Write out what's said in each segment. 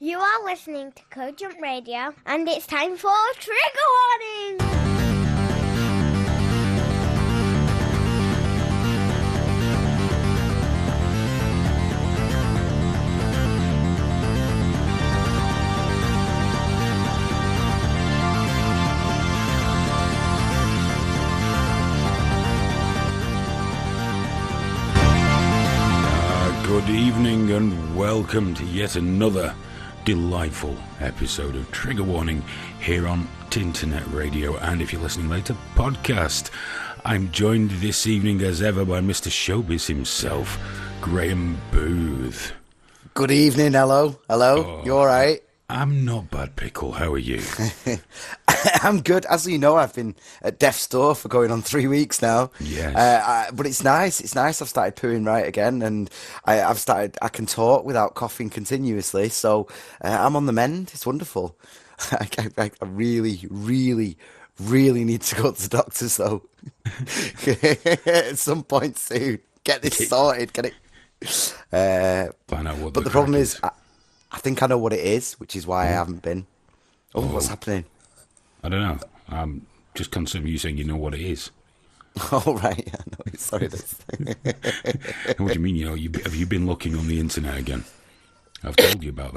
You are listening to Cogent Radio, and it's time for Trigger Warning! Good evening and welcome to yet another delightful episode of Trigger Warning here on Internet Radio, and if you're listening later, podcast. I'm joined this evening as ever by Mr. Showbiz himself, Graeme Booth. Good evening, hello. Oh, you alright? I'm not bad, Pickle. How are you? I'm good. As you know, I've been at death's door for going on 3 weeks now. Yes. But it's nice. It's nice. I've started pooing right again, and I can talk without coughing continuously. So I'm on the mend. It's wonderful. I really, really, really need to go to the doctors though. At some point soon. Get this sorted. Get it. Find out what but the problem is, I think I know what it is, which is why I haven't been. What's happening? I don't know. I'm just concerned with you saying you know what it is. Oh, right. Yeah, no, sorry. What do you mean, have you been looking on the internet again? I've told you about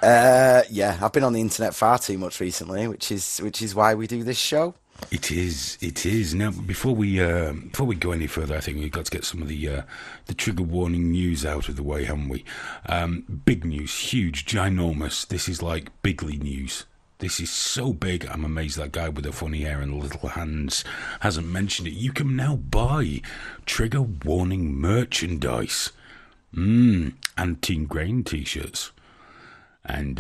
that. Yeah, I've been on the internet far too much recently, which is why we do this show. It is. Now, before we go any further, I think we've got to get some of the trigger warning news out of the way, haven't we? Big news, huge, ginormous. This is like bigly news. This is so big, I'm amazed that guy with the funny hair and the little hands hasn't mentioned it. You can now buy trigger warning merchandise. And Team Graeme t-shirts. And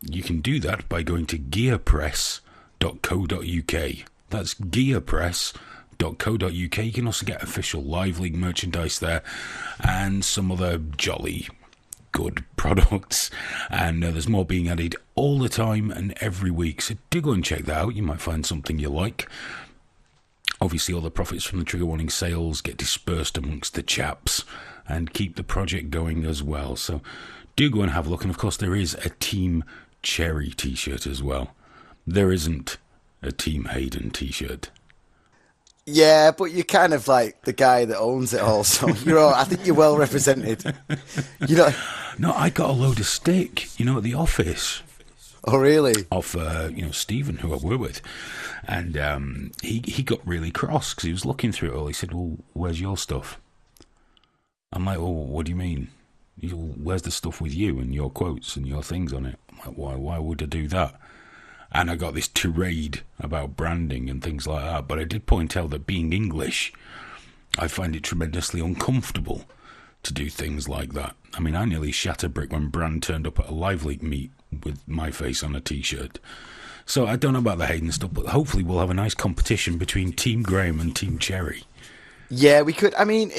you can do that by going to gearpress.co.uk. That's gearpress.co.uk. You can also get official Live League merchandise there and some other jolly good products, and there's more being added all the time and every week, so do go and check that out. You might find something you like. Obviously all the profits from the trigger warning sales get dispersed amongst the chaps and keep the project going as well, so do go and have a look. And of course there is a Team Cherry t-shirt as well. There isn't a Team Hayden t-shirt. Yeah, but you're kind of like the guy that owns it all, so I think you're well represented. No, I got a load of stick, at the office. Oh, really? Off, Stephen, who I work with. And he got really cross because he was looking through it all. He said, well, where's your stuff? I'm like, oh, what do you mean? He said, well, where's the stuff with you and your quotes and your things on it? I'm like, why would I do that? And I got this tirade about branding and things like that. But I did point out that being English, I find it tremendously uncomfortable to do things like that. I mean, I nearly shat a brick when Brand turned up at a Live League meet with my face on a t-shirt. So I don't know about the Hayden stuff, but hopefully we'll have a nice competition between Team Graeme and Team Cherry. Yeah, we could. I mean,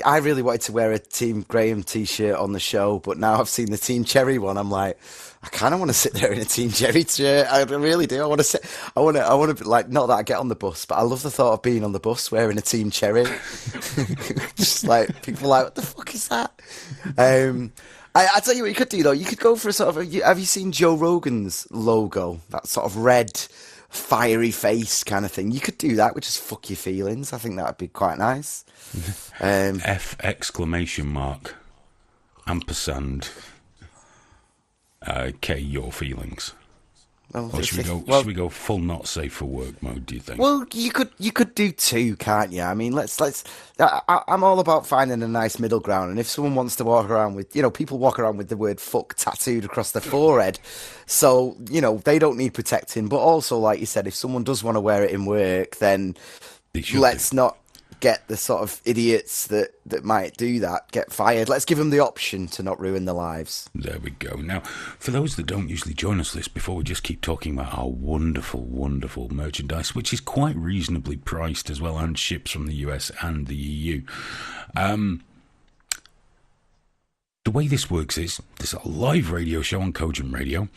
I really wanted to wear a Team Graeme t-shirt on the show, but now I've seen the Team Cherry one. I'm like, I kind of want to sit there in a Team Cherry shirt. I really do. I want to like, not that I get on the bus, but I love the thought of being on the bus wearing a Team Cherry. Just like, people are like, what the fuck is that? I tell you what you could do though. You could go for a sort of, have you seen Joe Rogan's logo? That sort of red, fiery face kind of thing. You could do that, which is fuck your feelings. I think that would be quite nice. F exclamation mark ampersand K your feelings. Well, or should we go full not safe for work mode, do you think? Well, you could do two, can't you? I mean, let's. I'm all about finding a nice middle ground, and if someone wants to walk around with, people walk around with the word "fuck" tattooed across their forehead, so they don't need protecting. But also, like you said, if someone does want to wear it in work, then let's not get the sort of idiots that might do that get fired. Let's give them the option to not ruin their lives. There we go. Now, for those that don't usually join us this, before we just keep talking about our wonderful, wonderful merchandise, which is quite reasonably priced as well, and ships from the US and the EU. The way this works is there's a live radio show on Cogent Radio,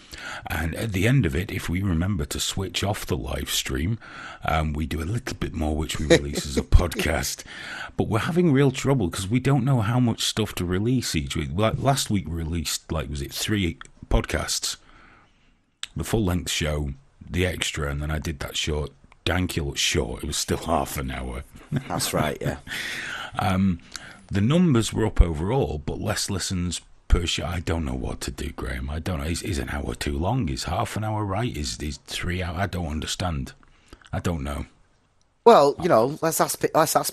and at the end of it, if we remember to switch off the live stream, we do a little bit more, which we release as a podcast. But we're having real trouble because we don't know how much stuff to release each week. Like last week, we released, like, was it 3 podcasts? The full-length show, the extra, and then I did that short, dankulous short. It was still half an hour. That's right, yeah. The numbers were up overall, but less listens per show. I don't know what to do, Graeme. I don't know. Is an hour too long? Is half an hour right? Is 3 hours? I don't understand. I don't know. Well, let's ask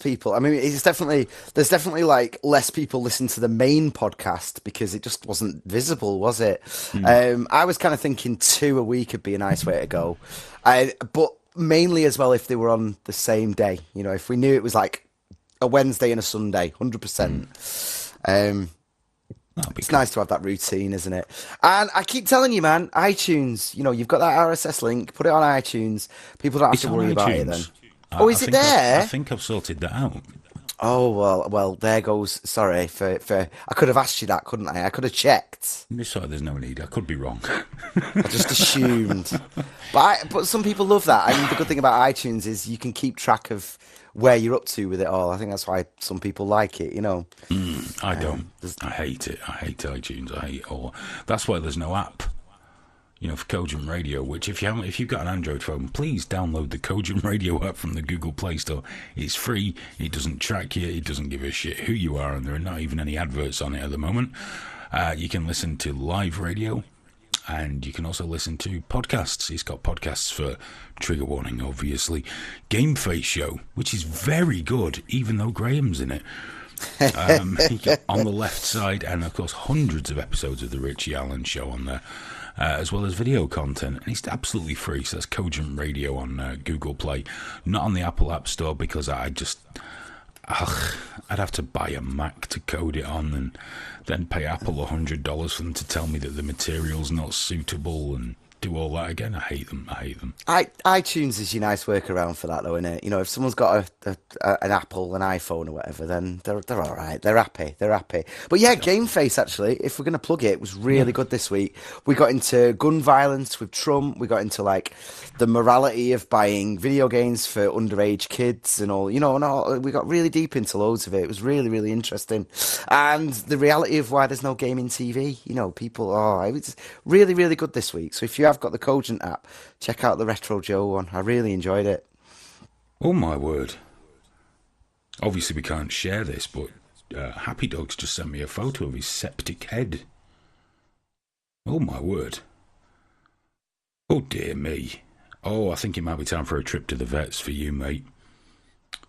people. I mean, there's definitely like less people listen to the main podcast because it just wasn't visible, was it? I was kind of thinking 2 a week would be a nice way to go, but mainly as well if they were on the same day. If we knew it was like a Wednesday and a Sunday, 100%. It's nice to have that routine, isn't it? And I keep telling you, man, iTunes, you've got that RSS link, put it on iTunes. People don't have to worry about it then. Is it there? I think I've sorted that out. Oh, well, there goes. Sorry for I could have asked you that, couldn't I? I could have checked. Sorry, there's no need. I could be wrong. I just assumed. But some people love that. I mean, the good thing about iTunes is you can keep track of where you're up to with it all. I think that's why some people like it, I don't. I hate it. I hate iTunes. I hate all. That's why there's no app. For Cogent Radio, which if you've got an Android phone, please download the Cogent Radio app from the Google Play Store. It's free. It doesn't track you. It doesn't give a shit who you are, and there are not even any adverts on it at the moment. You can listen to live radio, and you can also listen to podcasts. It's got podcasts for, trigger warning, obviously, Game Face Show, which is very good, even though Graham's in it. You got On the Left Side, and of course hundreds of episodes of the Richie Allen Show on there. As well as video content, and it's absolutely free. So that's Cogent Radio on Google Play, not on the Apple App Store because I'd have to buy a Mac to code it on, and then pay Apple $100 for them to tell me that the material's not suitable and do all that again. I hate them. iTunes is your nice workaround for that, though, isn't it? If someone's got an Apple, an iPhone, or whatever, then they're all right. They're happy. But yeah, Game Face, actually, if we're going to plug it, was really good this week. We got into gun violence with Trump. We got into like the morality of buying video games for underage kids and all. And all, we got really deep into loads of it. It was really, really interesting. And the reality of why there's no gaming TV. People. It was really, really good this week. So if you have got the Cogent app, check out the Retro Joe one. I really enjoyed it. Oh my word. Obviously we can't share this, but Happy Dog's just sent me a photo of his septic head. Oh my word. Oh dear me. Oh, I think it might be time for a trip to the vets for you, mate.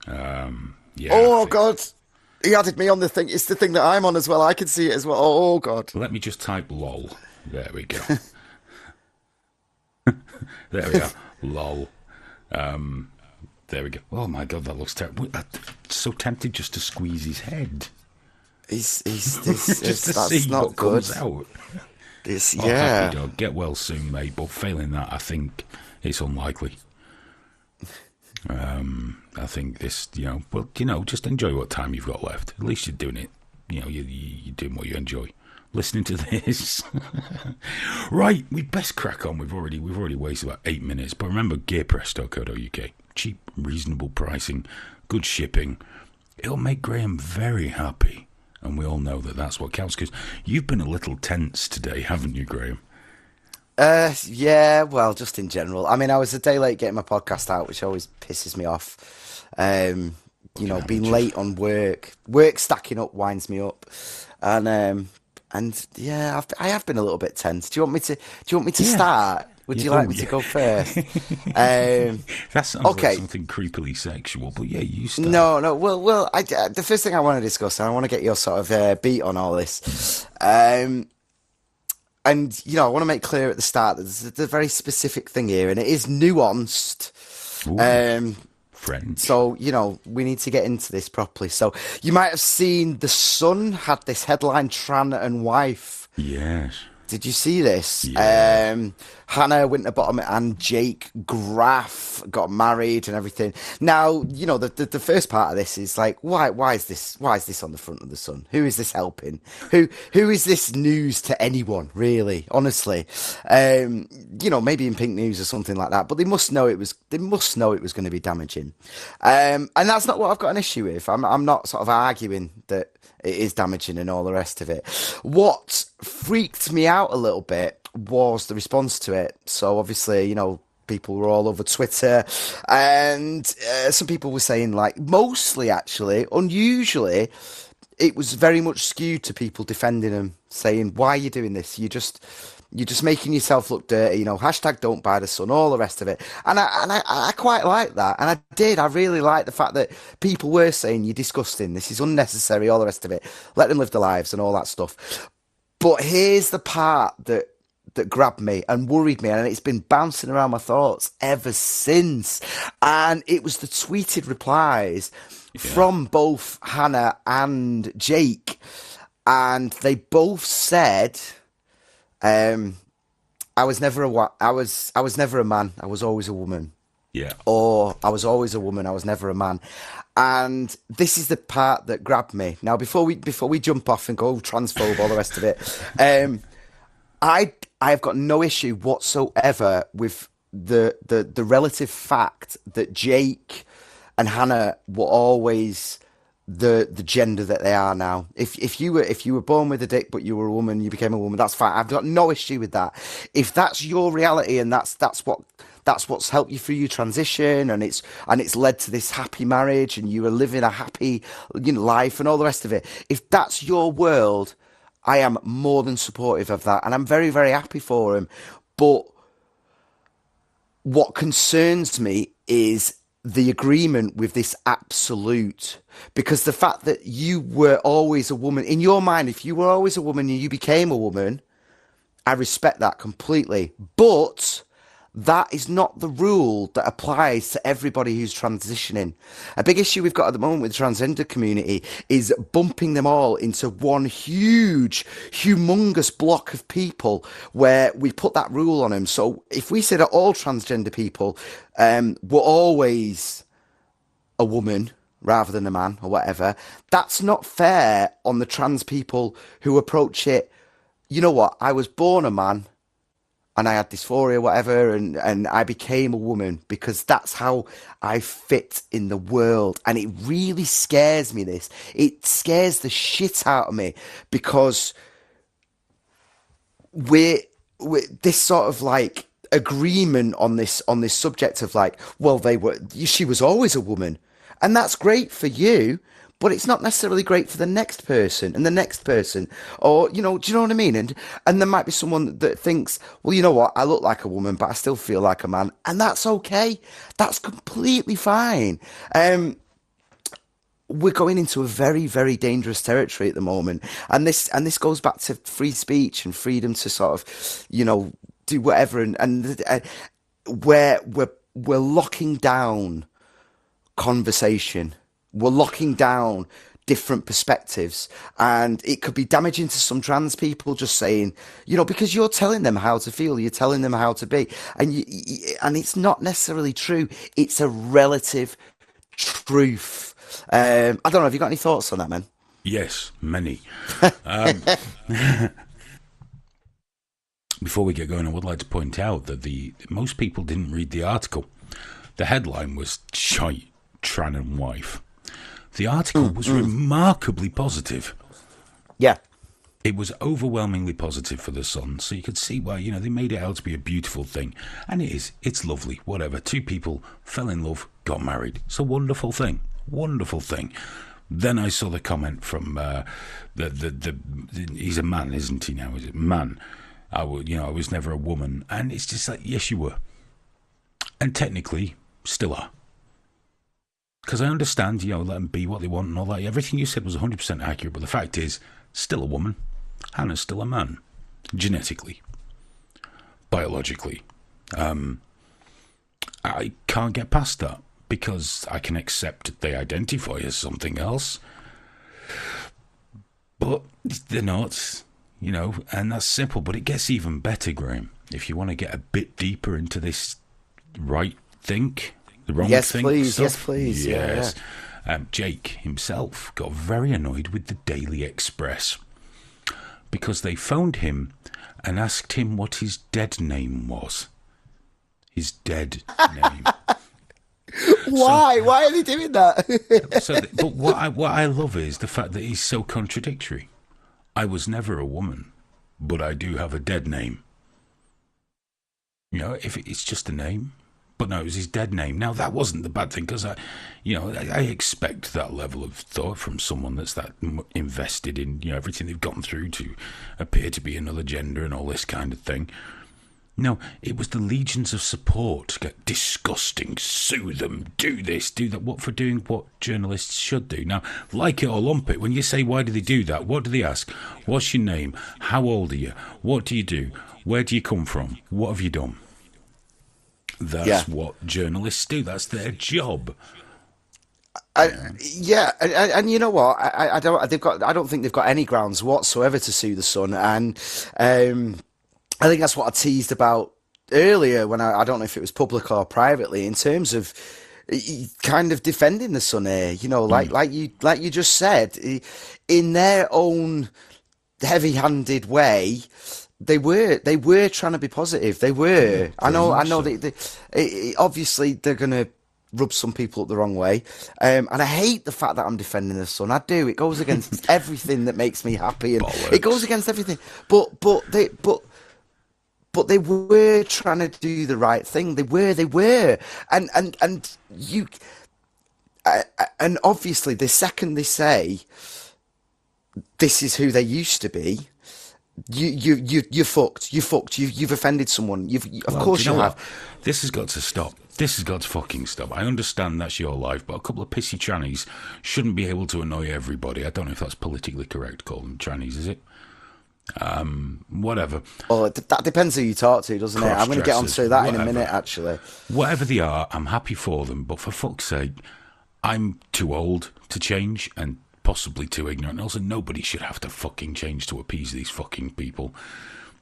Yeah. Oh God, he added me on the thing. It's the thing that I'm on as well. I can see it as well. Oh God. Let me just type lol. There we go. There we are. Lol. There we go. Oh my God, that looks terrible. I'm so tempted just to squeeze his head. Just to that's see not what good. Comes out. Yeah. Happy Dog, get well soon, mate. But failing that, I think it's unlikely. I think this, just enjoy what time you've got left. At least you're doing it. You're doing what you enjoy. Listening to this. Right, we best crack on. We've already wasted about 8 minutes. But remember, gearpress.co.uk. Cheap, reasonable pricing, good shipping. It'll make Graeme very happy. And we all know that that's what counts, because you've been a little tense today, haven't you, Graeme? Yeah, well, just in general. I mean, I was a day late getting my podcast out, which always pisses me off. Being late on work stacking up winds me up. And yeah, I have been a little bit tense. Do you want me to start? Would you like me to go first? That sounds like something creepily sexual, but yeah, you start. No. Well, the first thing I want to discuss, and I want to get your sort of beat on all this. And I want to make clear at the start that there's a very specific thing here, and it is nuanced. Ooh, French. So, we need to get into this properly. So, you might have seen The Sun had this headline, Tran and Wife. Yes. Did you see this? Yeah. Hannah Winterbottom and Jake Graff got married and everything. Now, you know, the first part of this is like, why is this on the front of the Sun? Who is this helping? Who is this news to anyone, really? Honestly. You know, maybe in Pink News or something like that, but they must know it was going to be damaging. And that's not what I've got an issue with. I'm not sort of arguing that it is damaging and all the rest of it. What freaked me out a little bit was the response to it. So obviously, you know, people were all over Twitter, and some people were saying, like, mostly actually, unusually, it was very much skewed to people defending them, saying, why are you doing this? You're just making yourself look dirty, you know, hashtag don't buy the Sun, all the rest of it. And I quite like that. And I really like the fact that people were saying, you're disgusting, this is unnecessary, all the rest of it. Let them live their lives and all that stuff. But here's the part that grabbed me and worried me, and it's been bouncing around my thoughts ever since. And it was the tweeted replies from both Hannah and Jake. And they both said, I was never a man. I was always a woman. Yeah. Or I was always a woman. I was never a man. And this is the part that grabbed me. Now, before we jump off and go transphobe, all the rest of it, I've got no issue whatsoever with the relative fact that Jake and Hannah were always the gender that they are now. If you were born with a dick but you were a woman, you became a woman, that's fine. I've got no issue with that. If that's your reality and that's what's helped you through your transition, and it's led to this happy marriage and you are living a happy, you know, life and all the rest of it. If that's your world, I am more than supportive of that, and I'm very, very happy for him. But what concerns me is the agreement with this absolute, because the fact that you were always a woman, in your mind, if you were always a woman and you became a woman, I respect that completely. But that is not the rule that applies to everybody who's transitioning. A big issue we've got at the moment with the transgender community is bumping them all into one huge, humongous block of people where we put that rule on them. So if we say that all transgender people were always a woman rather than a man or whatever, that's not fair on the trans people who approach it, you know what, I was born a man, and I had dysphoria, whatever, and I became a woman because that's how I fit in the world. And it really scares me, this. It scares the shit out of me, because we're this sort of like agreement on this subject of like, well, she was always a woman. And that's great for you, but it's not necessarily great for the next person and the next person, or, you know, do you know what I mean? And there might be someone that thinks, well, you know what, I look like a woman, but I still feel like a man, and that's okay. That's completely fine. We're going into a very, very dangerous territory at the moment, and this goes back to free speech and freedom to sort of, you know, do whatever, and we're locking down conversation. We're locking down different perspectives, and it could be damaging to some trans people just saying, you know, because you're telling them how to feel, you're telling them how to be, and it's not necessarily true. It's a relative truth. I don't know. Have you got any thoughts on that, man? Yes, many. Before we get going, I would like to point out that most people didn't read the article. The headline was "Shite, Tran and Wife." The article was remarkably positive. Yeah. It was overwhelmingly positive for the Sun, so you could see why, you know, they made it out to be a beautiful thing. And it is. It's lovely, whatever. Two people fell in love, got married. It's a wonderful thing. Wonderful thing. Then I saw the comment from he's a man, isn't he now? Is it man? I was never a woman. And it's just like, yes, you were. And technically, still are. Because I understand, you know, let them be what they want and all that. Everything you said was 100% accurate, but the fact is, still a woman. Hannah's still a man. Genetically. Biologically. I can't get past that, because I can accept they identify as something else. But they're not. You know, and that's simple, but it gets even better, Graham. If you want to get a bit deeper into this right think, the wrong think please. stuff. Yes, please. Yes. Yeah. Jake himself got very annoyed with the Daily Express because they phoned him and asked him what his dead name was. His dead name. Why? Why are they doing that? But what I love is the fact that he's so contradictory. I was never a woman, but I do have a dead name. You know, if it's just a name. But no, it was his dead name. Now, that wasn't the bad thing, because I expect that level of thought from someone that's that invested in, you know, everything they've gone through to appear to be another gender and all this kind of thing. No, it was the legions of support. Disgusting, sue them, do this, do that. What for doing what journalists should do. Now, like it or lump it, when you say, why do they do that? What do they ask? What's your name? How old are you? What do you do? Where do you come from? What have you done? That's what journalists do. That's their job. And you know what? I don't think they've got any grounds whatsoever to sue the Sun, and I think that's what I teased about earlier when I don't know if it was public or privately, in terms of kind of defending the Sun here. You know, like you just said, in their own heavy-handed way. They were trying to be positive. They were. Yeah, I know. Obviously, they're going to rub some people up the wrong way. And I hate the fact that I'm defending the Sun. I do. It goes against everything that makes me happy, and it goes against everything. But they were trying to do the right thing. They were. And you. And obviously, the second they say this is who they used to be. You're fucked. You've offended someone. Of course you have. This has got to stop. This has got to fucking stop. I understand that's your life, but a couple of pissy trannies shouldn't be able to annoy everybody. I don't know if that's politically correct, call them trannies, is it? Whatever. Well, that depends who you talk to, doesn't it? I'm going to get onto that in a minute, actually. Whatever they are, I'm happy for them, but for fuck's sake, I'm too old to change and possibly too ignorant. Also, nobody should have to fucking change to appease these fucking people.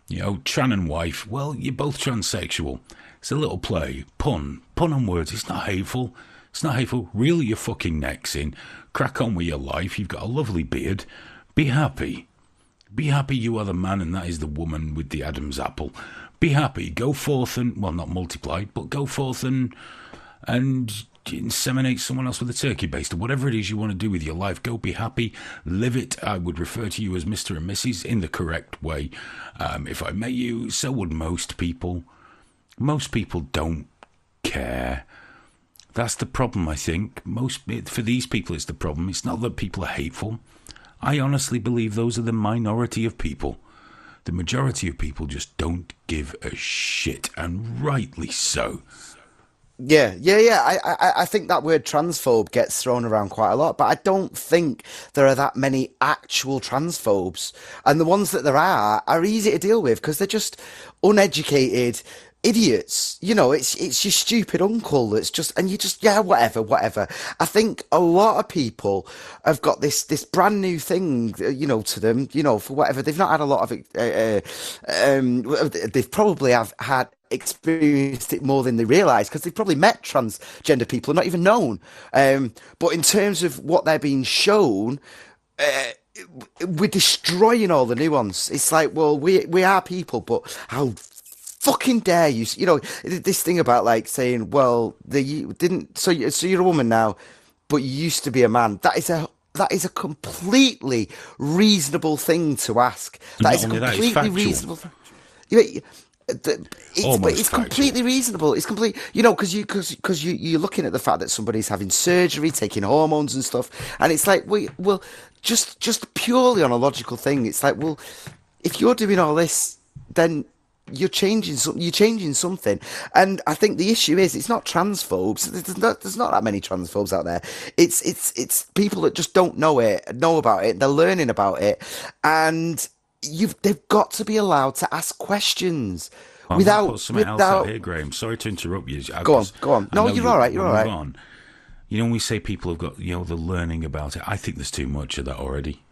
You know, Tran and wife, well, you're both transsexual. It's a little play. Pun on words. It's not hateful. It's not hateful. Reel your fucking necks in. Crack on with your life. You've got a lovely beard. Be happy. Be happy you are the man and that is the woman with the Adam's apple. Be happy. Go forth and, well, not multiply, but go forth and inseminate someone else with a turkey baster. Whatever it is you want to do with your life, go be happy, live it. I would refer to you as Mr. and Mrs. in the correct way. If I met you, so would most people. Most people don't care. That's the problem, I think. For these people, it's the problem. It's not that people are hateful. I honestly believe those are the minority of people. The majority of people just don't give a shit, and rightly so. Yeah. I think that word transphobe gets thrown around quite a lot, but I don't think there are that many actual transphobes. And the ones that there are easy to deal with because they're just uneducated idiots. You know, it's your stupid uncle that's just, and you just, yeah, whatever. I think a lot of people have got this brand new thing, you know, to them, you know, for whatever. They've not had a lot of, they've probably have had experienced it more than they realise because they've probably met transgender people and not even known. But in terms of what they're being shown, we're destroying all the nuance. It's like, well, we are people, but how fucking dare you? You know, this thing about like saying, well, you didn't. So you're a woman now, but you used to be a man. That is a completely reasonable thing to ask. That is a completely reasonable. It's completely reasonable. It's complete, you know, because you're looking at the fact that somebody's having surgery, taking hormones and stuff, and it's like, well, just purely on a logical thing, it's like, well, if you're doing all this, then you're changing something. And I think the issue is it's not transphobes. There's not that many transphobes out there. It's people that just don't know about it. They're learning about it, and they've got to be allowed to ask questions without. Else out here, Graham. Sorry to interrupt you. Go on. No, you're all right. You're all right. You know, when we say people have got, you know, the learning about it, I think there's too much of that already.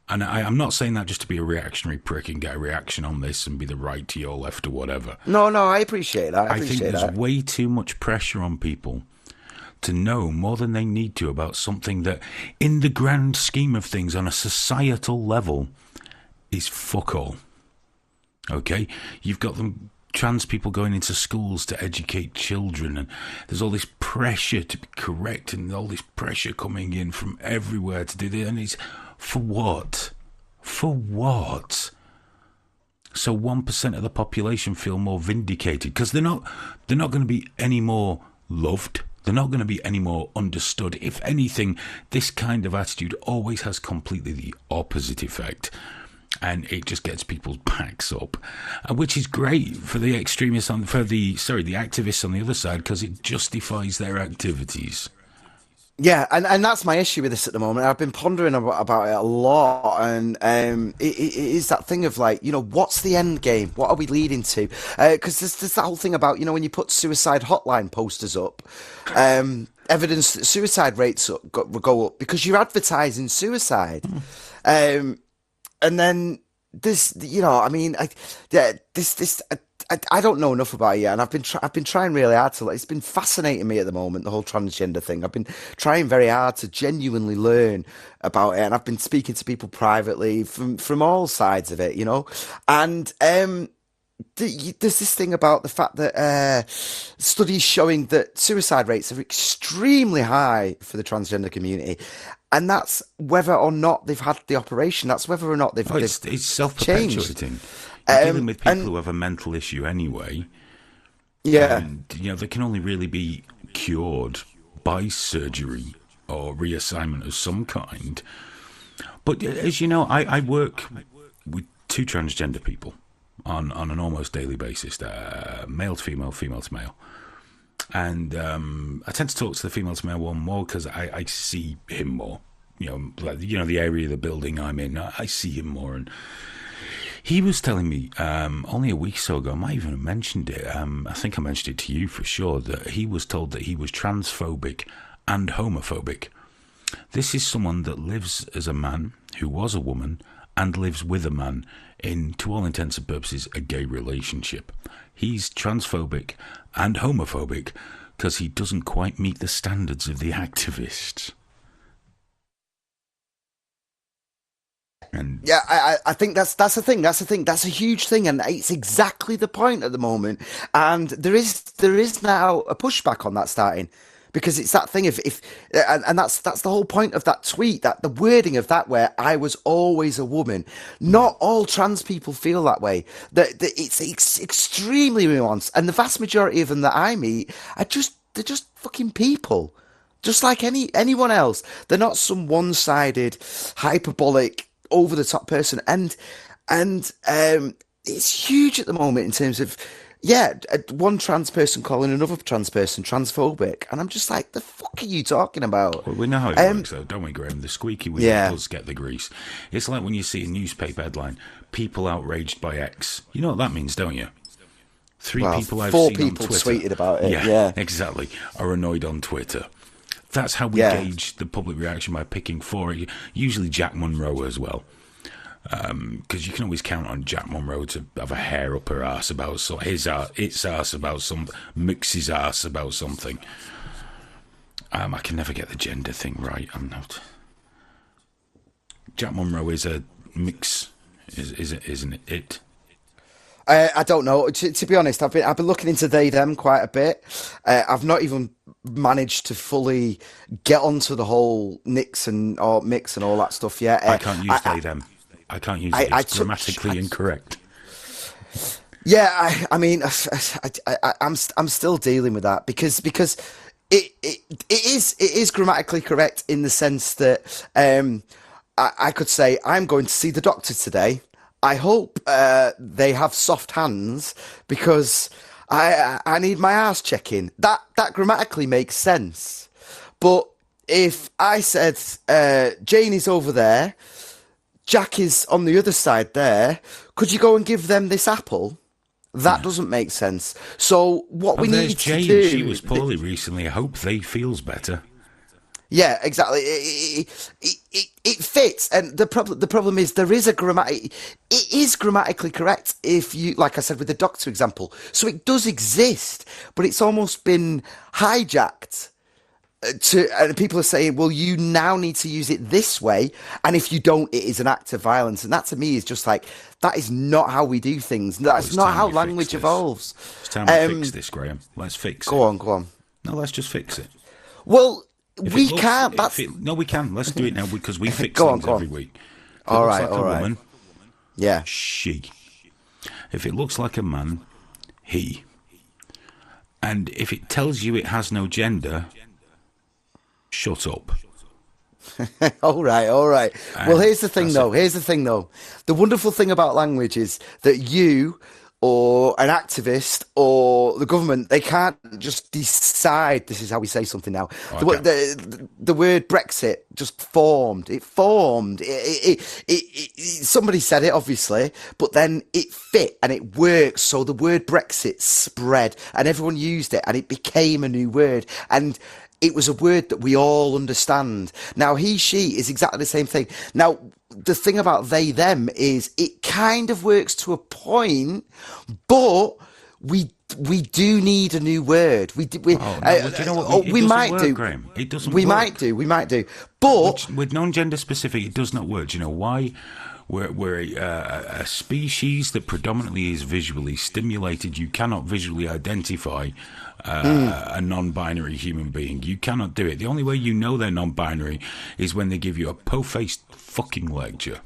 And I'm not saying that just to be a reactionary prick and get a reaction on this and be the right to your left or whatever. No, I appreciate that. I think there's way too much pressure on people to know more than they need to about something that, in the grand scheme of things, on a societal level, is fuck all. Okay? You've got them trans people going into schools to educate children, and there's all this pressure to be correct and all this pressure coming in from everywhere to do this, and it's for what? For what? So 1% of the population feel more vindicated because they're not going to be any more loved. They're not going to be any more understood. If anything, this kind of attitude always has completely the opposite effect. And it just gets people's backs up, which is great for the extremists the activists on the other side, because it justifies their activities. Yeah, and that's my issue with this at the moment. I've been pondering about it a lot, and it is that thing of like, what's the end game? What are we leading to? Because there's that whole thing about, when you put suicide hotline posters up, evidence that suicide rates go up because you're advertising suicide. And then this, I don't know enough about it yet, and I've been trying really hard to. It's been fascinating me at the moment, the whole transgender thing. I've been trying very hard to genuinely learn about it, and I've been speaking to people privately from all sides of it, and there's this thing about the fact that studies showing that suicide rates are extremely high for the transgender community. And that's whether or not they've had the operation. That's whether or not they've it's self-perpetuating. You're dealing with people who have a mental issue anyway. Yeah. And, they can only really be cured by surgery or reassignment of some kind. But as you know, I work with two transgender people on an almost daily basis, male to female, female to male. And I tend to talk to the female to male one more because I see him more. The area of the building I'm in, I see him more. And he was telling me only a week or so ago, I might even have mentioned it, I think I mentioned it to you for sure, that he was told that he was transphobic and homophobic. This is someone that lives as a man who was a woman and lives with a man in, to all intents and purposes, a gay relationship. He's transphobic and homophobic because he doesn't quite meet the standards of the activists. And yeah, I think that's the thing. That's the thing. That's a huge thing, and it's exactly the point at the moment. And there is now a pushback on that starting. Because it's that thing and that's the whole point of that tweet, that the wording of that, where I was always a woman. Not all trans people feel that way. It's extremely nuanced, and the vast majority of them that I meet they're just fucking people, just like anyone else. They're not some one-sided, hyperbolic, over-the-top person, and it's huge at the moment in terms of. Yeah, one trans person calling another trans person transphobic. And I'm just like, the fuck are you talking about? Well, we know how it works, though, don't we, Graeme? The squeaky wheel does get the grease. It's like when you see a newspaper headline, people outraged by X. You know what that means, don't you? People I've seen on Twitter. 4 people tweeted about it, yeah. Exactly, are annoyed on Twitter. That's how we gauge the public reaction, by picking 4. Usually Jack Monroe as well. Because you can always count on Jack Monroe to have a hair up her arse about its arse about some Mix's arse about something. I can never get the gender thing right. I'm not. Jack Monroe is a mix, isn't it? I don't know. To be honest, I've been looking into they them quite a bit. I've not even managed to fully get onto the whole mix and all that stuff yet. I can't use they them. I can't use it. It's grammatically incorrect. Yeah, I mean, I'm still dealing with that because it is grammatically correct in the sense that I could say I'm going to see the doctor today. I hope they have soft hands because I need my arse checking. That grammatically makes sense. But if I said Jane is over there, Jack is on the other side there, could you go and give them this apple? That doesn't make sense. So what we need to Jane. do... She was poorly recently. I hope they feels better. Yeah, exactly. It fits, and the problem is there is a grammatic. It is grammatically correct if you, like I said with the doctor example. So it does exist, but it's almost been hijacked. And people are saying, well, you now need to use it this way, and if you don't, it is an act of violence. And that to me is just like, that is not how we do things. That's not how language evolves. It's time to fix this, Graham. Let's fix it. Go on. No, let's just fix it. Well, we we can't. Let's do it now because we fix Go on, things go on. every week. All right, like all a right. woman, Yeah. she. If it looks like a man, he. And if it tells you it has no gender, shut up. All right. Well, here's the thing, though. The wonderful thing about language is that you or an activist or the government, they can't just decide this is how we say something now. Okay. The word Brexit just formed. It formed. Somebody said it, obviously, but then it fit and it worked. So the word Brexit spread and everyone used it and it became a new word. And it was a word that we all understand. Now, he, she is exactly the same thing. Now, the thing about they, them is it kind of works to a point, but we do need a new word. We might do. Graham. It doesn't we work. might do. But with non-gender specific, it does not work. Do you know why? We're a species that predominantly is visually stimulated. You cannot visually identify a non-binary human being. You cannot do it. The only way you know they're non-binary is when they give you a po-faced fucking lecture.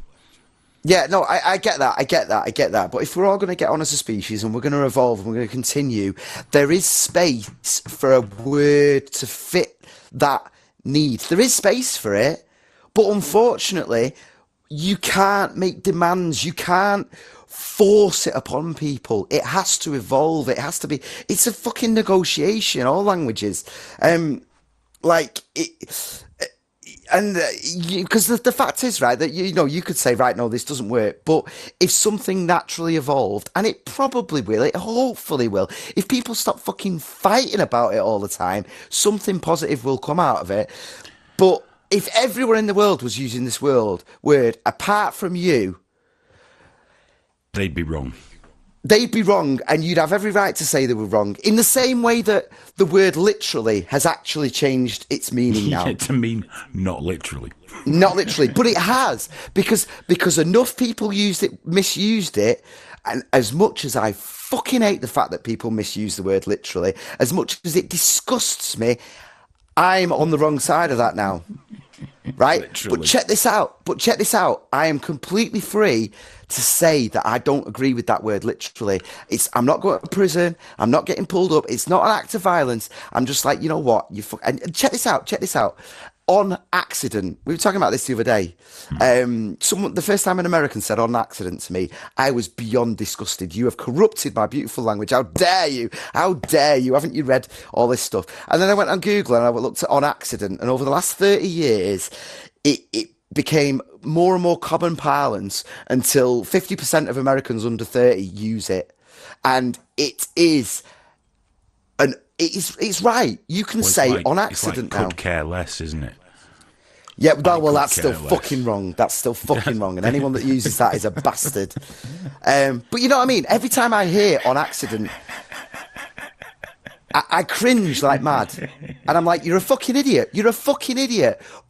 Yeah, no, I get that. But if we're all going to get on as a species and we're going to evolve and we're going to continue, there is space for a word to fit that need. There is space for it, but unfortunately, you can't make demands. You can't force it upon people. It has to evolve. It has to be. It's a fucking negotiation. All languages, like it. And because the fact is, right, that you could say, right, no, this doesn't work. But if something naturally evolved, and it probably will, it hopefully will, if people stop fucking fighting about it all the time, something positive will come out of it. But if everyone in the world was using this word apart from you, they'd be wrong. They'd be wrong, and you'd have every right to say they were wrong. In the same way that the word literally has actually changed its meaning now. To mean not literally. Not literally, but it has, because enough people misused it, and as much as I fucking hate the fact that people misuse the word literally, as much as it disgusts me, I'm on the wrong side of that now. Right? Literally. But check this out. I am completely free to say that I don't agree with that word literally. I'm not going to prison. I'm not getting pulled up. It's not an act of violence. I'm just like, you know what? And check this out. On accident. We were talking about this the other day. The first time an American said on accident to me, I was beyond disgusted. You have corrupted my beautiful language. How dare you? Haven't you read all this stuff? And then I went on Google and I looked at on accident. And over the last 30 years, it became more and more common parlance until 50% of Americans under 30 use it. And it's right. You can say on accident now. Could care less, isn't it? Yeah, well, that's still fucking wrong. That's still fucking wrong. And anyone that uses that is a bastard. But you know what I mean? Every time I hear on accident, I cringe like mad. And I'm like, you're a fucking idiot.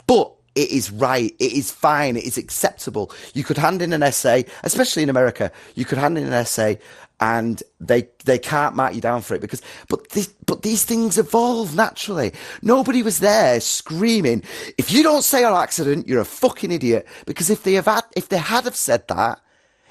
But it is right. It is fine. It is acceptable. You could hand in an essay, especially in America. You could hand in an essay and they can't mark you down for it but these things evolve naturally. Nobody was there screaming, if you don't say on accident, you're a fucking idiot. Because if they had said that,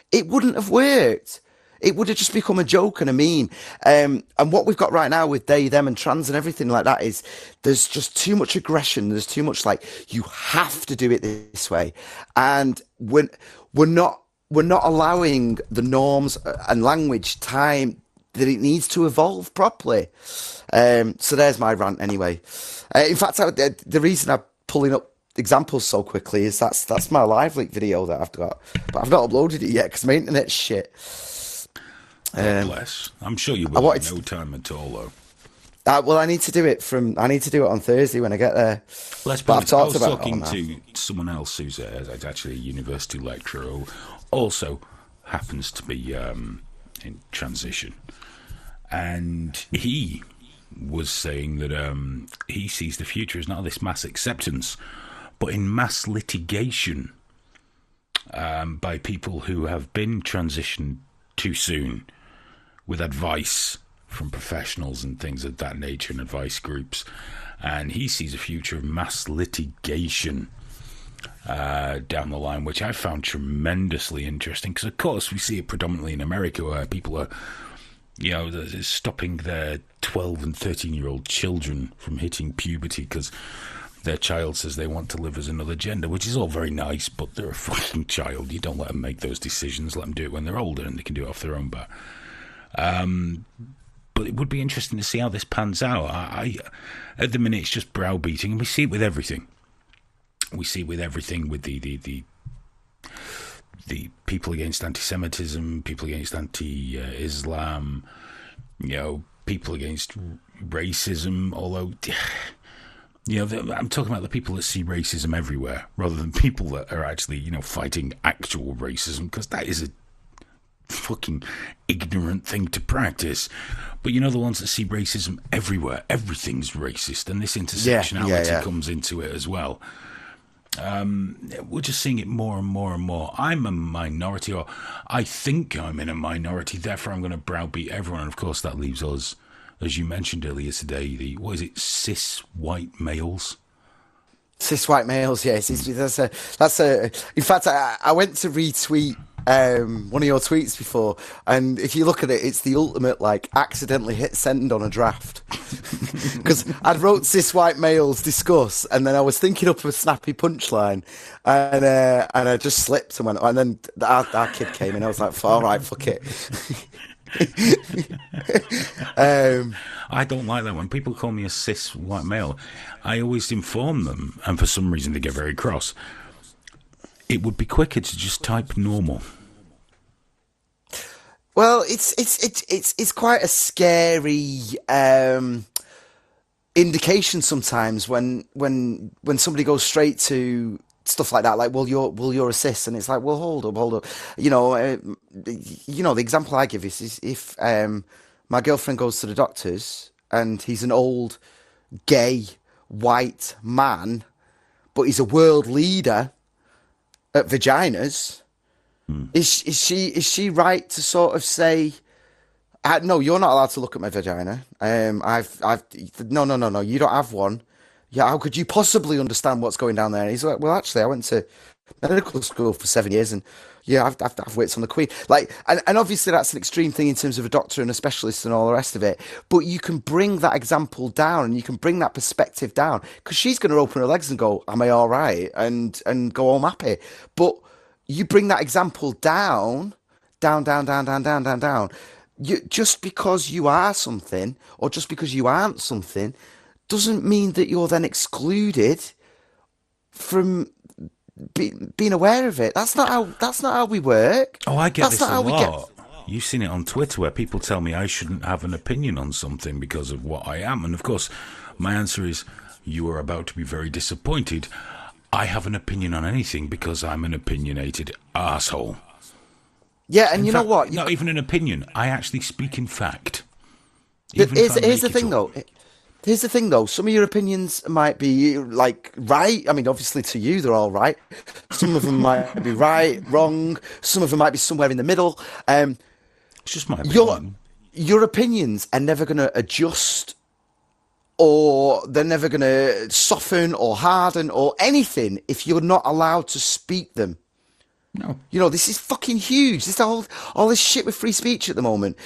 it wouldn't have worked. It would have just become a joke and a meme. And what we've got right now with they, them and trans and everything like that is there's just too much aggression. There's too much like, you have to do it this way. And we're not allowing the norms and language time that it needs to evolve properly. So there's my rant anyway. In fact, the reason I'm pulling up examples so quickly is that's my live leak video that I've got. But I've not uploaded it yet because my internet's shit. God bless. I'm sure you will in no time at all, though. Well, I need to do it on Thursday when I get there. Let's But I've I talked was about it talking all to someone else who's actually a university lecturer who also happens to be in transition, and he was saying that he sees the future as not this mass acceptance, but in mass litigation by people who have been transitioned too soon, with advice from professionals and things of that nature and advice groups. And he sees a future of mass litigation down the line, which I found tremendously interesting, because of course we see it predominantly in America, where people are, you know, stopping their 12 and 13-year-old children from hitting puberty because their child says they want to live as another gender, which is all very nice, but they're a fucking child. You don't let them make those decisions. Let them do it when they're older, and they can do it off their own bat. But it would be interesting to see how this pans out. At the minute, it's just browbeating, and we see it with everything. We see it with everything, with the people against anti-Semitism, people against anti-Islam, you know, people against racism. Although, you know, I'm talking about the people that see racism everywhere, rather than people that are actually, you know, fighting actual racism, because that is a fucking ignorant thing to practice. But you know, the ones that see racism everywhere, everything's racist, and this intersectionality comes into it as well. We're just seeing it more and more and more. I'm a minority, or I think I'm in a minority, therefore I'm going to browbeat everyone. And of course that leaves us, as you mentioned earlier today, what is it, cis white males? Cis white males, yes. That's a. In fact, I went to retweet one of your tweets before, and if you look at it, it's the ultimate, like, accidentally hit send on a draft. Because I'd wrote cis white males discuss, and then I was thinking up of a snappy punchline, and I just slipped and went, and then our kid came in. I was like, all right, fuck it. I don't like that. When people call me a cis white male, I always inform them, and for some reason they get very cross. It would be quicker to just type normal. Well, it's quite a scary indication sometimes when somebody goes straight to stuff like that, like, well, you're a cis, and it's like, well, hold up. You know, the example I give is if my girlfriend goes to the doctors and he's an old gay white man, but he's a world leader at vaginas. Is she right to sort of say, no, you're not allowed to look at my vagina. No, you don't have one. Yeah, how could you possibly understand what's going down there? And he's like, well, actually, I went to medical school for 7 years, and yeah, I've worked on the Queen. Like, and obviously that's an extreme thing in terms of a doctor and a specialist and all the rest of it. But you can bring that example down, and you can bring that perspective down, because she's going to open her legs and go, am I all right? And go home happy. But you bring that example down. Just because you are something, or just because you aren't something, doesn't mean that you're then excluded from being aware of it. That's not how we work. Oh, I get this a lot. You've seen it on Twitter where people tell me I shouldn't have an opinion on something because of what I am. And of course, my answer is, you are about to be very disappointed. I have an opinion on anything because I'm an opinionated asshole. Yeah, and you know what? Not even an opinion. I actually speak in fact. Here's the thing, though. Here's the thing, though. Some of your opinions might be, like, right. I mean, obviously, to you, they're all right. Some of them might be right, wrong. Some of them might be somewhere in the middle. It's just my opinion. Your opinions are never going to adjust, or they're never going to soften or harden or anything if you're not allowed to speak them. No. You know, this is fucking huge. This all this shit with free speech at the moment.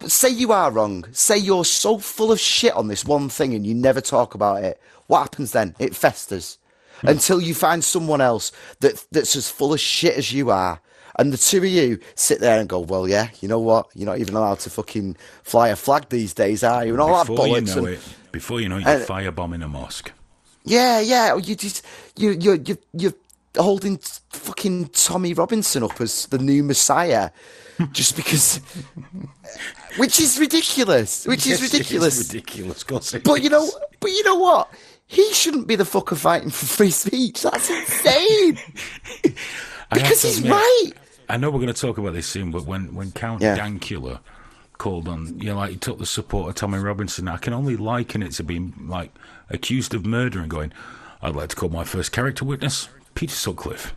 Say you are wrong. Say you're so full of shit on this one thing and you never talk about it. What happens then? It festers until you find someone else that's as full of shit as you are. And the two of you sit there and go, well, yeah, you know what? You're not even allowed to fucking fly a flag these days, are you? And all that bollocks. Before you know it, you're firebombing a mosque. Yeah. You holding fucking Tommy Robinson up as the new Messiah, just because, which is ridiculous. Which is ridiculous. It's ridiculous, of course. But you know what? He shouldn't be the fucker fighting for free speech. That's insane. Because he's right. I know we're going to talk about this soon, but when Count Dankula called on, like he took the support of Tommy Robinson, I can only liken it to being like accused of murder and going, I'd like to call my first character witness Peter Sutcliffe.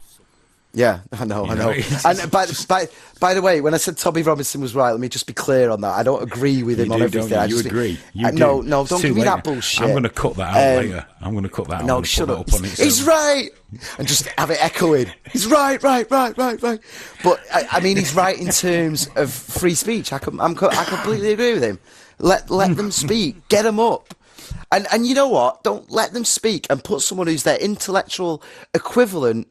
Yeah, I know. And by the way, when I said Tommy Robinson was right, let me just be clear on that. I don't agree with him on everything. You agree? No, don't give me that bullshit. I'm going to cut that out later. I'm going to cut that out. No, shut up. He's right, and just have it echoing. He's right. But I mean, he's right in terms of free speech. I completely agree with him. Let them speak. Get them up. And you know what? Don't let them speak and put someone who's their intellectual equivalent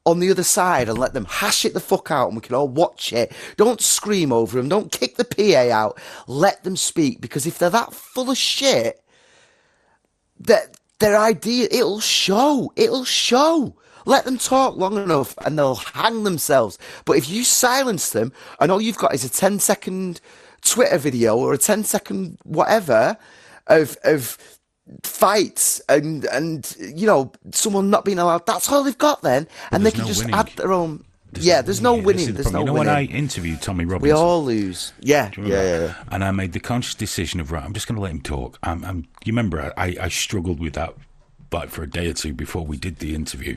on the other side and let them hash it the fuck out and we can all watch it. Don't scream over them. Don't kick the PA out. Let them speak, because if they're that full of shit, that their idea, it'll show. Let them talk long enough and they'll hang themselves. But if you silence them and all you've got is a 10-second Twitter video or a 10-second whatever of fights and someone not being allowed, that's all they've got then, and they can just add their own. There's no winning. There's no winning. When I interviewed Tommy Robinson, we all lose. Yeah. And I made the conscious decision of, right, I'm just going to let him talk. You remember I struggled with that like for a day or two before we did the interview.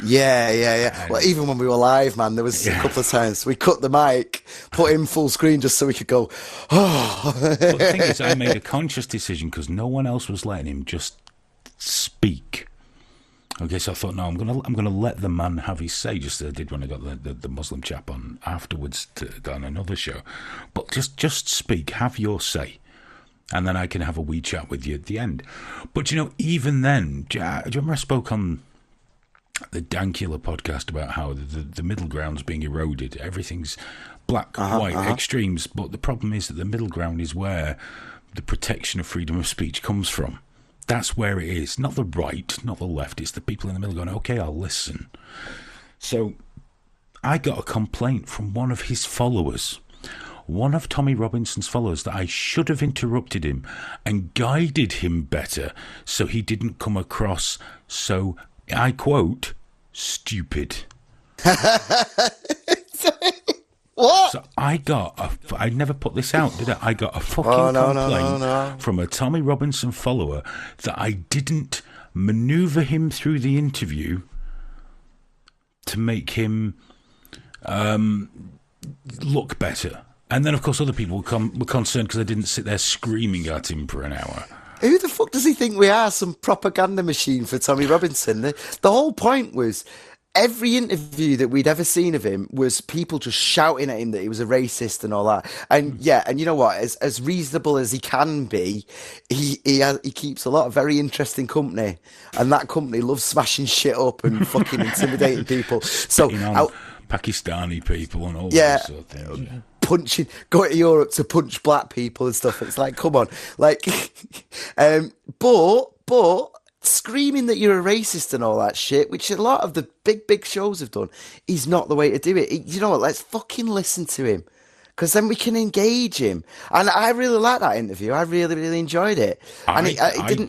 Yeah. Well, even when we were live, man, there was a couple of times we cut the mic, put in full screen just so we could go, oh. But the thing is, I made a conscious decision because no one else was letting him just speak. Okay, so I thought, no, I'm gonna let the man have his say, just as I did when I got the Muslim chap on afterwards on another show. But just speak, have your say. And then I can have a wee chat with you at the end. But, even then, do you remember I spoke on the Dankula podcast about how the middle ground's being eroded? Everything's black, white, extremes. But the problem is that the middle ground is where the protection of freedom of speech comes from. That's where it is. Not the right, not the left. It's the people in the middle going, okay, I'll listen. So I got a complaint from one of his followers. One of Tommy Robinson's followers, that I should have interrupted him and guided him better so he didn't come across so, I quote, stupid. What? So I never put this out, did I? I got a fucking complaint from a Tommy Robinson follower that I didn't maneuver him through the interview to make him look better. And then, of course, other people were concerned because I didn't sit there screaming at him for an hour. Who the fuck does he think we are? Some propaganda machine for Tommy Robinson? The whole point was, every interview that we'd ever seen of him was people just shouting at him that he was a racist and all that. And and you know what? As reasonable as he can be, he keeps a lot of very interesting company, and that company loves smashing shit up and fucking intimidating people. So Pakistani people and all that sort of things. Yeah. Punching, going to Europe to punch black people and stuff. It's like, come on, like, but screaming that you're a racist and all that shit, which a lot of the big shows have done, is not the way to do it. You know what? Let's fucking listen to him, because then we can engage him. And I really liked that interview. I really, really enjoyed it. And I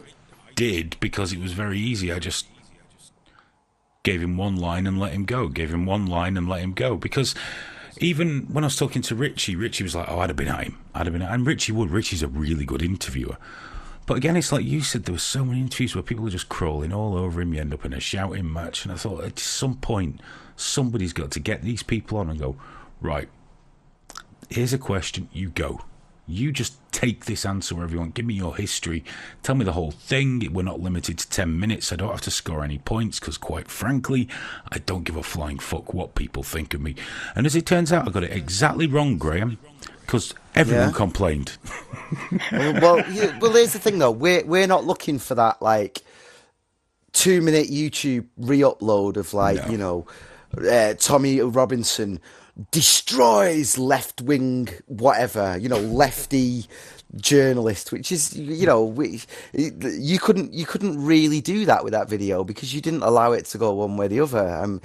did, because it was very easy. I just gave him one line and let him go. Because even when I was talking to Richie was like, oh, I'd have been at him. And Richie would. Richie's a really good interviewer. But again, it's like you said, there were so many interviews where people are just crawling all over him. You end up in a shouting match. And I thought, at some point, somebody's got to get these people on and go, right, here's a question, you go. You just take this answer wherever you want. Give me your history. Tell me the whole thing. We're not limited to 10 minutes. I don't have to score any points because, quite frankly, I don't give a flying fuck what people think of me. And as it turns out, I got it exactly wrong, Graham, because everyone complained. well, here's the thing, though. We're not looking for that, 2-minute YouTube re-upload of, Tommy Robinson destroys left-wing whatever, lefty journalist, which is, you couldn't really do that with that video because you didn't allow it to go one way or the other.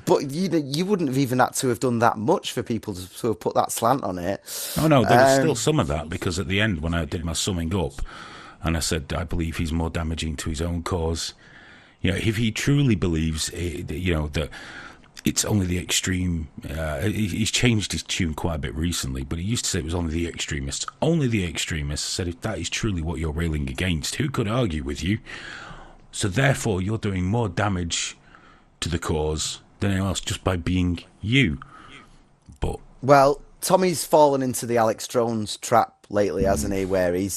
But you wouldn't have even had to have done that much for people to sort of put that slant on it. Oh no, there was still some of that, because at the end when I did my summing up and I said I believe he's more damaging to his own cause, if he truly believes that it's only the extreme. He's changed his tune quite a bit recently, but he used to say it was only the extremists. Only the extremists. Said if that is truly what you're railing against, who could argue with you? So therefore, you're doing more damage to the cause than anyone else just by being you. But Tommy's fallen into the Alex Jones trap lately, hasn't he? Where he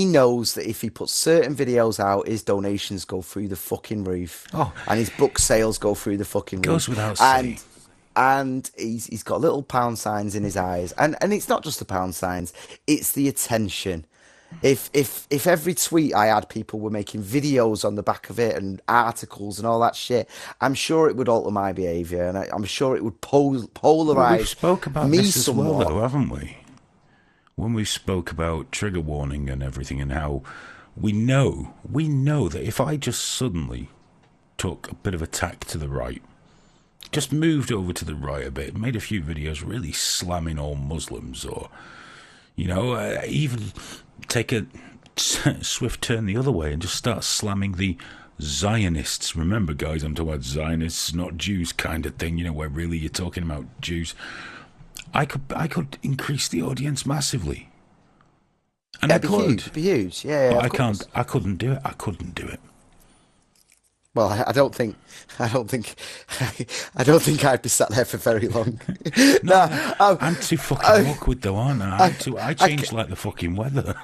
knows that if he puts certain videos out, his donations go through the fucking roof, and his book sales go through the fucking roof. Goes without saying. And he's got little pound signs in his eyes, and it's not just the pound signs; it's the attention. If every tweet I had, people were making videos on the back of it and articles and all that shit, I'm sure it would alter my behaviour, and I'm sure it would polarise. We've spoke about me this as somewhat. well, though, haven't we? When we spoke about trigger warning and everything, and how we know that if I just suddenly took a bit of a tack to the right, just moved over to the right a bit, made a few videos really slamming all Muslims, or even take a swift turn the other way and just start slamming the Zionists. Remember, guys, I'm talking about Zionists, not Jews kind of thing, where really you're talking about Jews. I could increase the audience massively. And I could. It'd be huge. Yeah, but I couldn't do it. I couldn't do it. Well, I don't think I'd be sat there for very long. I'm too fucking awkward though, aren't I? I change like the fucking weather.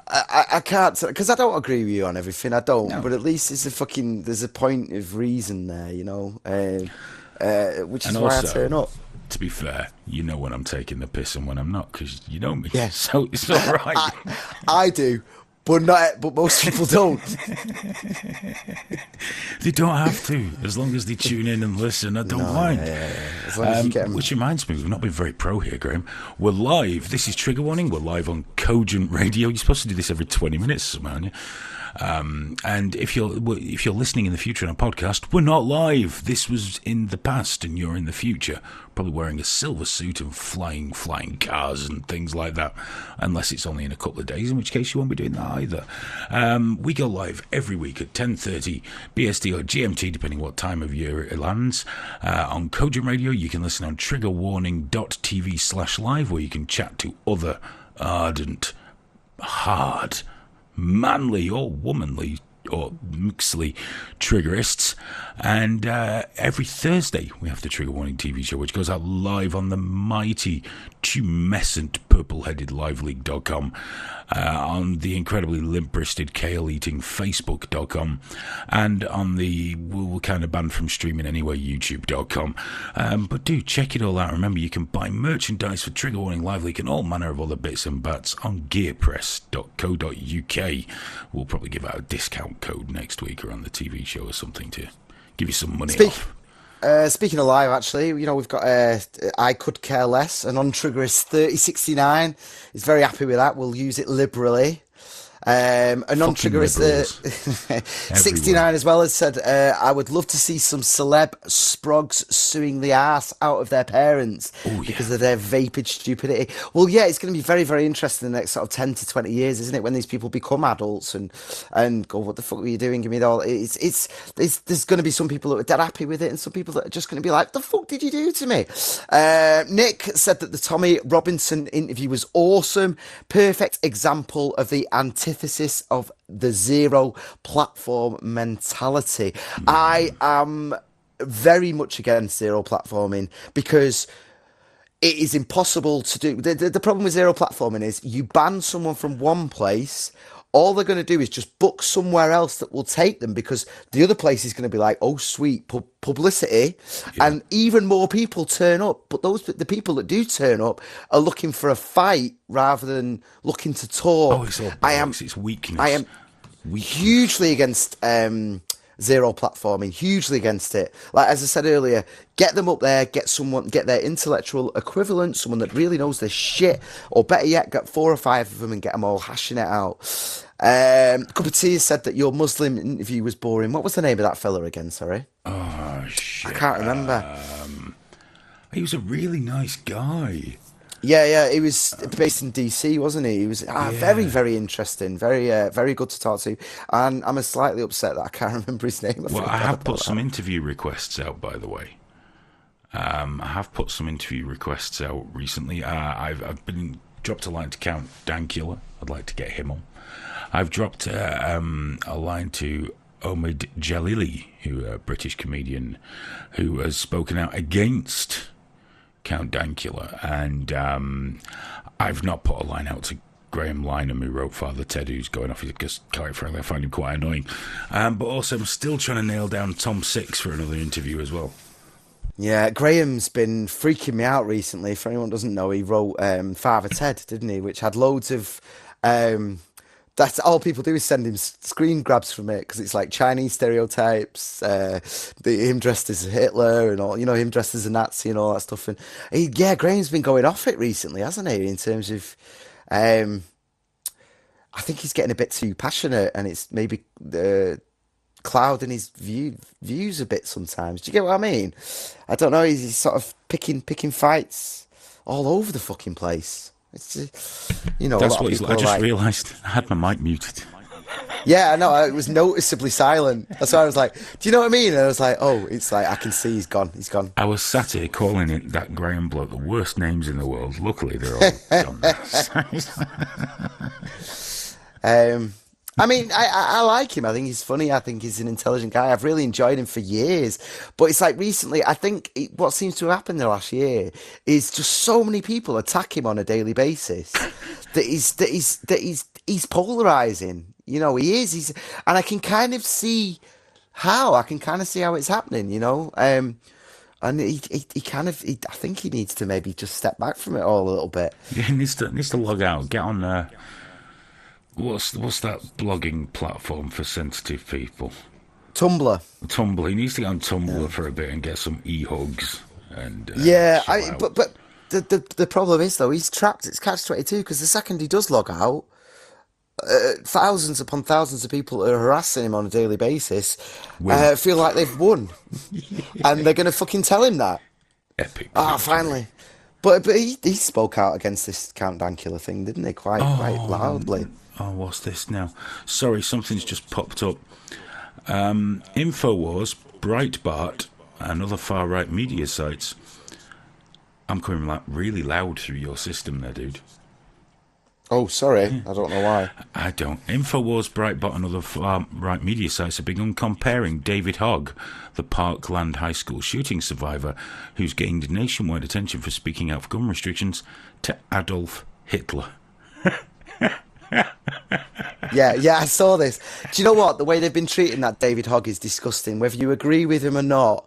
I can't, because I don't agree with you on everything. I don't, No. but at least there's a point of reason there, which is And why also, I turn up. To be fair, you know when I'm taking the piss and when I'm not, because you know me. Yeah. So it's all right. I do, but most people don't. They don't have to, as long as they tune in and listen. I don't mind. Yeah. As long as you get 'em. Which reminds me, we've not been very pro here, Graham. We're live. This is Trigger Warning. We're live on Cogent Radio. You're supposed to do this every 20 minutes, aren't you? And if you're listening in the future on a podcast, we're not live. This was in the past, and you're in the future, probably wearing a silver suit and flying cars and things like that. Unless it's only in a couple of days, in which case you won't be doing that either. We go live every week at 10:30 BST or GMT, depending what time of year it lands. On Cogent Radio, you can listen on triggerwarning.tv/live, where you can chat to other ardent, hard, manly or womanly or mixly triggerists, and every Thursday we have the Trigger Warning TV show, which goes out live on the mighty tumescent purple-headed liveleague.com, on the incredibly limp-wristed kale-eating facebook.com, and on the we're kind of banned from streaming anyway youtube.com. But do check it all out. Remember, you can buy merchandise for Trigger Warning Live League and all manner of other bits and bats on gearpress.co.uk. We'll probably give out a discount code next week or on the TV show or something to give you some money off. Speaking of live, actually, we've got I Could Care Less, an on-triggerist 3069 is very happy with that. We'll use it liberally. A non-triggerist 69 as well has said, I would love to see some celeb sprogs suing the arse out of their parents because of their vapid stupidity. Well, yeah, it's going to be very, very interesting in the next sort of 10 to 20 years, isn't it? When these people become adults and go, what the fuck were you doing? Give me it all. There's going to be some people that are dead happy with it and some people that are just going to be like, the fuck did you do to me? Nick said that the Tommy Robinson interview was awesome. Perfect example of the antithesis of the zero platform mentality. I am very much against zero platforming because it is impossible to do. The problem with zero platforming is you ban someone from one place, all they're going to do is just book somewhere else that will take them, because the other place is going to be like, oh, sweet, publicity, and even more people turn up. But the people that do turn up are looking for a fight rather than looking to talk. Oh, it's all it's weakness. I am hugely against zero platforming, hugely against it. Like, as I said earlier, get them up there, get their intellectual equivalent, someone that really knows their shit, or better yet, get 4 or 5 of them and get them all hashing it out. Cup of Tea said that your Muslim interview was boring. What was the name of that fella again? Sorry. Oh shit! I can't remember. He was a really nice guy. Yeah, he was based in DC, wasn't he? He was very, very interesting, very good to talk to. And I'm slightly upset that I can't remember his name. Well, I have put some interview requests out, by the way. I have put some interview requests out recently. I've been dropped a line to Count Dankula. I'd like to get him on. I've dropped a line to Omid Jalili, who a British comedian who has spoken out against Count Dankula, and I've not put a line out to Graham Lynham, who wrote Father Ted, who's going off because, quite frankly, I find him quite annoying. But also, I'm still trying to nail down Tom Six for another interview as well. Yeah, Graham's been freaking me out recently. For anyone who doesn't know, he wrote Father Ted, didn't he? Which had loads of... that's all people do is send him screen grabs from it, because it's like Chinese stereotypes, him dressed as Hitler and all, him dressed as a Nazi and all that stuff. And Graham's been going off it recently, hasn't he? In terms of, I think he's getting a bit too passionate, and it's maybe clouding his views a bit sometimes. Do you get what I mean? I don't know. He's sort of picking fights all over the fucking place. It's That's what he's like. I just realised I had my mic muted. Yeah, I know. It was noticeably silent. That's why I was like, "Do you know what I mean?" And I was like, "Oh, it's like I can see he's gone. He's gone." I was sat here calling it that Graham bloke the worst names in the world. Luckily, they're all gone. I mean, I like him. I think he's funny. I think he's an intelligent guy. I've really enjoyed him for years. But it's like recently, I think what seems to have happened the last year is just so many people attack him on a daily basis that he's polarizing. He is. And I can kind of see how. I can kind of see how it's happening. And I think he needs to maybe just step back from it all a little bit. Yeah, he needs to log out. Get on. What's that blogging platform for sensitive people? Tumblr. He needs to get on Tumblr for a bit and get some e-hugs. And but the problem is though, he's trapped. It's catch-22, because the second he does log out, thousands upon thousands of people are harassing him on a daily basis. Feel like they've won, and they're going to fucking tell him that. Epic. Finally. But he spoke out against this Count Dankula thing, didn't he? Quite loudly. Oh, what's this now? Sorry, something's just popped up. Infowars, Breitbart, and other far-right media sites. I'm coming really loud through your system there, dude. Oh, sorry. I don't know why. I don't. Infowars, Breitbart, and other far-right media sites have begun comparing David Hogg, the Parkland High School shooting survivor, who's gained nationwide attention for speaking out for gun restrictions, to Adolf Hitler. Yeah, I saw this. Do you know what? The way they've been treating that David Hogg is disgusting. Whether you agree with him or not,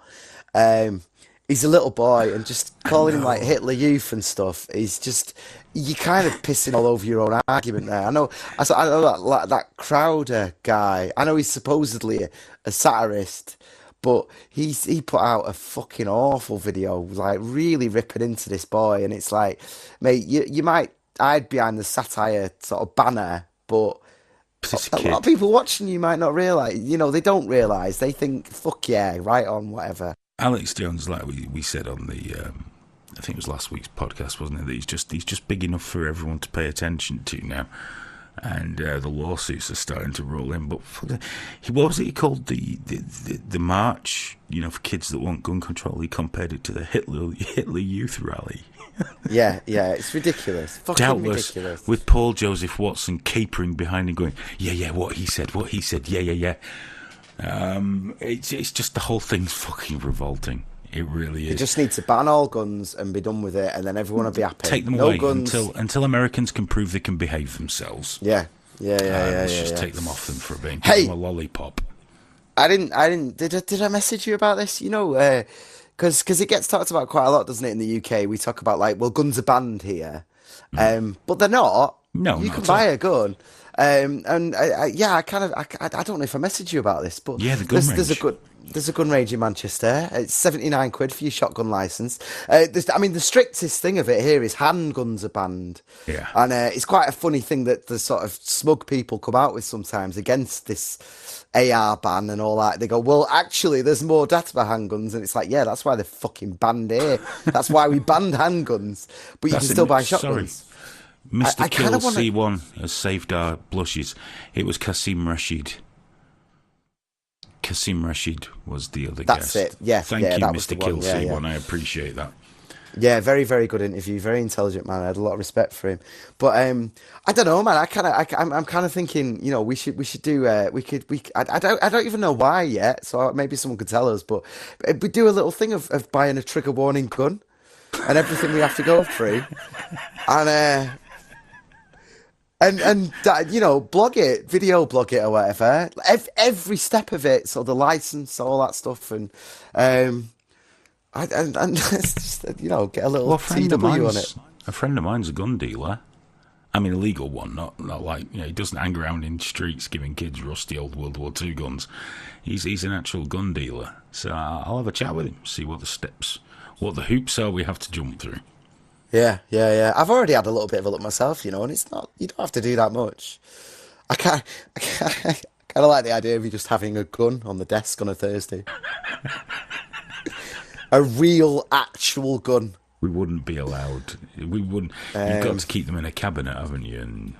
he's a little boy, and just calling him like Hitler Youth and stuff is just, you're kind of pissing all over your own argument there. I know that Crowder guy. I know he's supposedly a satirist, but he put out a fucking awful video, like really ripping into this boy, and it's like, mate, you might hide behind the satire sort of banner, but a lot of people watching you might not realise. They don't realise. They think, fuck yeah, right on, whatever. Alex Jones, like we said on the, I think it was last week's podcast, wasn't it? That he's just big enough for everyone to pay attention to now, and the lawsuits are starting to roll in. But what was it he called the march? For kids that want gun control, he compared it to the Hitler Youth Rally. Yeah, it's ridiculous. Fucking Doubtless, ridiculous. with Paul Joseph Watson capering behind him, going, yeah, what he said, yeah. It's just the whole thing's fucking revolting. It really is. You just need to ban all guns and be done with it, and then everyone will be happy. Take them away until Americans can prove they can behave themselves. Yeah. Let's just take them off them for a bit. Give them a lollipop. I didn't. Did I message you about this? Because it gets talked about quite a lot, doesn't it? In the UK, we talk about guns are banned here, but they're not. No, You not can at all. buy a gun. I don't know if I messaged you about this, but Yeah, the gun range. there's a gun range in Manchester. It's 79 quid for your shotgun license. The strictest thing of it here is handguns are banned. Yeah. And it's quite a funny thing that the sort of smug people come out with sometimes against this AR ban and all that. They go, well, actually, there's more data for handguns. And it's like, yeah, that's why they're fucking banned here. That's why we banned handguns. But you can still buy shotguns. Sorry. Mr. I Kill kinda wanna- C1 has saved our blushes. It was Kasim Rashid. Kasim Rashid was the other That's guest. it. Yeah, Thank yeah, you, that was Mr. the Kill one. Yeah, C1. yeah. I appreciate that. Yeah, very, very good interview. Very intelligent man. I had a lot of respect for him. But I don't know, man. I'm kind of thinking, we should do. I don't even know why yet. So maybe someone could tell us. But we do a little thing of buying a trigger warning gun and everything we have to go through, and blog it, video blog it or whatever. Every step of it, so the license, all that stuff, and it's just, get a little TW on it. A friend of mine's a gun dealer. I mean, a legal one, not like, he doesn't hang around in streets giving kids rusty old World War II guns. He's an actual gun dealer. So I'll have a chat with him, see what the hoops are we have to jump through. Yeah. I've already had a little bit of a look myself, and it's not, you don't have to do that much. I kind of like the idea of you just having a gun on the desk on a Thursday. A real, actual gun. We wouldn't be allowed. We wouldn't. You've got to keep them in a cabinet, haven't you? And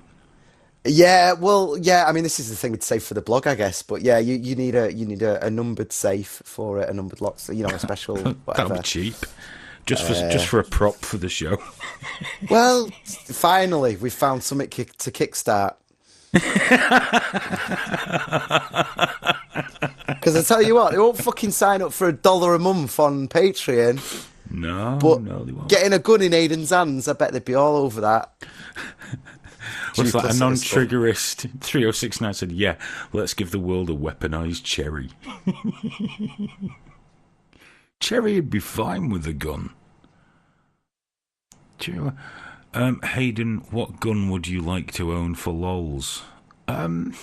yeah, well, yeah. I mean, this is the thing with safe for the blog, I guess. But yeah, you need a numbered safe for it, a numbered lock. So, a special whatever. that'll be cheap. Just for a prop for the show. Well, finally, we found something to kickstart. Because I tell you what, they won't fucking sign up for $1 a month on Patreon. No, but they won't. Getting a gun in Hayden's hands, I bet they'd be all over that. What's that? A non-triggerist 3069 said, "Yeah, let's give the world a weaponized Cherry." Cherry would be fine with a gun. Hayden, what gun would you like to own for lols? I've